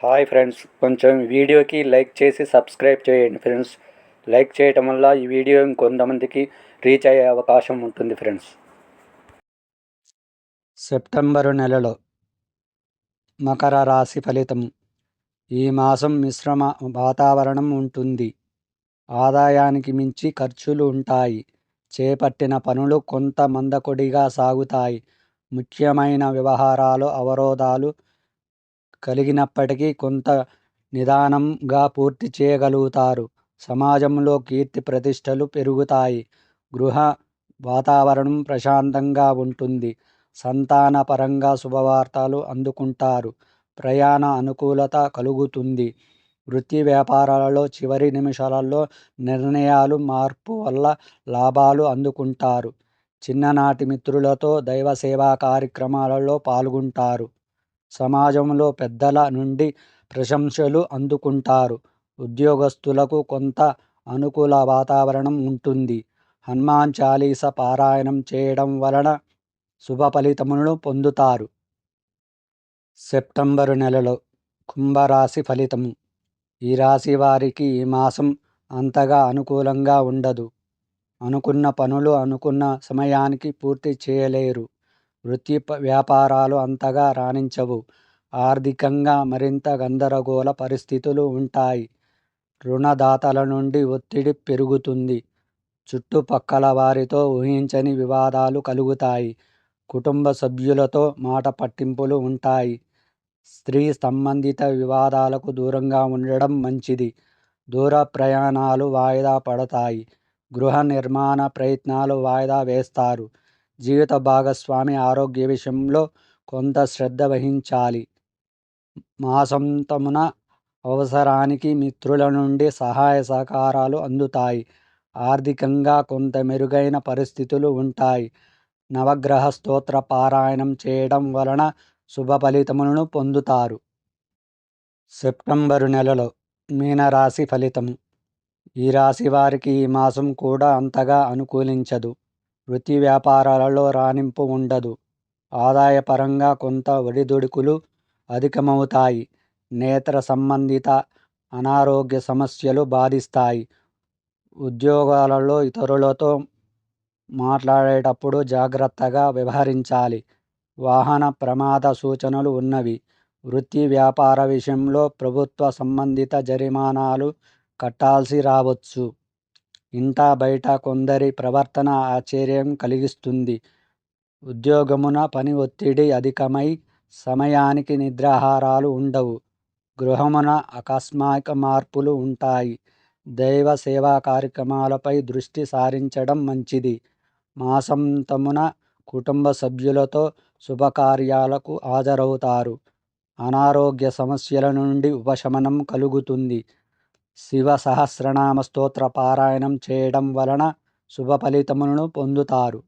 Hi friends, కొంచెం వీడియోకి like చేసి సబ్స్క్రైబ్ చేయండి ఫ్రెండ్స్. లైక్ చేయటం వల్ల ఈ వీడియో ఇంకొంతమందికి రీచ్ అయ్యే అవకాశం ఉంటుంది ఫ్రెండ్స్. సెప్టెంబరు నెలలో మకర రాశి ఫలితం. ఈ మాసం మిశ్రమ వాతావరణం ఉంటుంది. ఆదాయానికి మించి ఖర్చులు ఉంటాయి. చేపట్టిన పనులు కొంత మందకొడిగా సాగుతాయి. ముఖ్యమైన వ్యవహారాలు అవరోధాలు కలిగినప్పటికీ కొంత నిదానంగా పూర్తి చేయగలుగుతారు. సమాజంలో కీర్తి ప్రతిష్టలు పెరుగుతాయి. గృహ వాతావరణం ప్రశాంతంగా ఉంటుంది. సంతానపరంగా శుభవార్తలు అందుకుంటారు. ప్రయాణ అనుకూలత కలుగుతుంది. వృత్తి వ్యాపారాలలో చివరి నిమిషాలలో నిర్ణయాలు మార్పు వల్ల లాభాలు అందుకుంటారు. చిన్ననాటి మిత్రులతో దైవ సేవా కార్యక్రమాలలో పాల్గొంటారు. సమాజంలో పెద్దల నుండి ప్రశంసలు అందుకుంటారు. ఉద్యోగస్తులకు కొంత అనుకూల వాతావరణం ఉంటుంది. హనుమాన్ చాలీస పారాయణం చేయడం వలన శుభ ఫలితములను పొందుతారు. సెప్టెంబరు నెలలో కుంభరాశి ఫలితము. ఈ రాశి వారికి ఈ మాసం అంతగా అనుకూలంగా ఉండదు. అనుకున్న పనులు అనుకున్న సమయానికి పూర్తి చేయలేరు. వృత్తి వ్యాపారాలు అంతగా రాణించవు. ఆర్థికంగా మరింత గందరగోళ పరిస్థితులు ఉంటాయి. రుణదాతల నుండి ఒత్తిడి పెరుగుతుంది. చుట్టుపక్కల వారితో ఊహించని వివాదాలు కలుగుతాయి. కుటుంబ సభ్యులతో మాట పట్టింపులు ఉంటాయి. స్త్రీ సంబంధిత వివాదాలకు దూరంగా ఉండడం మంచిది. దూర ప్రయాణాలు వాయిదా పడతాయి. గృహ నిర్మాణ ప్రయత్నాలు వాయిదా వేస్తారు. జీవిత భాగస్వామి ఆరోగ్య విషయంలో కొంత శ్రద్ధ వహించాలి. మాసాంతమున అవసరానికి మిత్రుల నుండి సహాయ సహకారాలు అందుతాయి. ఆర్థికంగా కొంత మెరుగైన పరిస్థితులు ఉంటాయి. నవగ్రహ స్తోత్ర పారాయణం చేయడం వలన శుభ ఫలితములను పొందుతారు. సెప్టెంబరు నెలలో మీనరాశి ఫలితము. ఈ రాశి వారికి ఈ మాసం కూడా అంతగా అనుకూలించదు. వృత్తి వ్యాపారాలలో రాణింపు ఉండదు. ఆదాయపరంగా కొంత ఒడిదుడుకులు అధికమవుతాయి. నేత్ర సంబంధిత అనారోగ్య సమస్యలు బాధిస్తాయి. ఉద్యోగాలలో ఇతరులతో మాట్లాడేటప్పుడు జాగ్రత్తగా వ్యవహరించాలి. వాహన ప్రమాద సూచనలు ఉన్నవి. వృత్తి వ్యాపార విషయంలో ప్రభుత్వ సంబంధిత జరిమానాలు కట్టాల్సి రావచ్చు. ఇంటా బయట కొందరి ప్రవర్తన ఆశ్చర్యం కలిగిస్తుంది. ఉద్యోగమున పని ఒత్తిడి అధికమై సమయానికి నిద్రాహారాలు ఉండవు. గృహమున ఆకస్మిక మార్పులు ఉంటాయి. దైవ సేవా కార్యక్రమాలపై దృష్టి సారించడం మంచిది. మాసాంతమున కుటుంబ సభ్యులతో శుభకార్యాలకు హాజరవుతారు. అనారోగ్య సమస్యల నుండి ఉపశమనం కలుగుతుంది. శివ సహస్రనామ స్తోత్ర పారాయణం చేయడం వలన శుభ ఫలితములను పొందుతారు.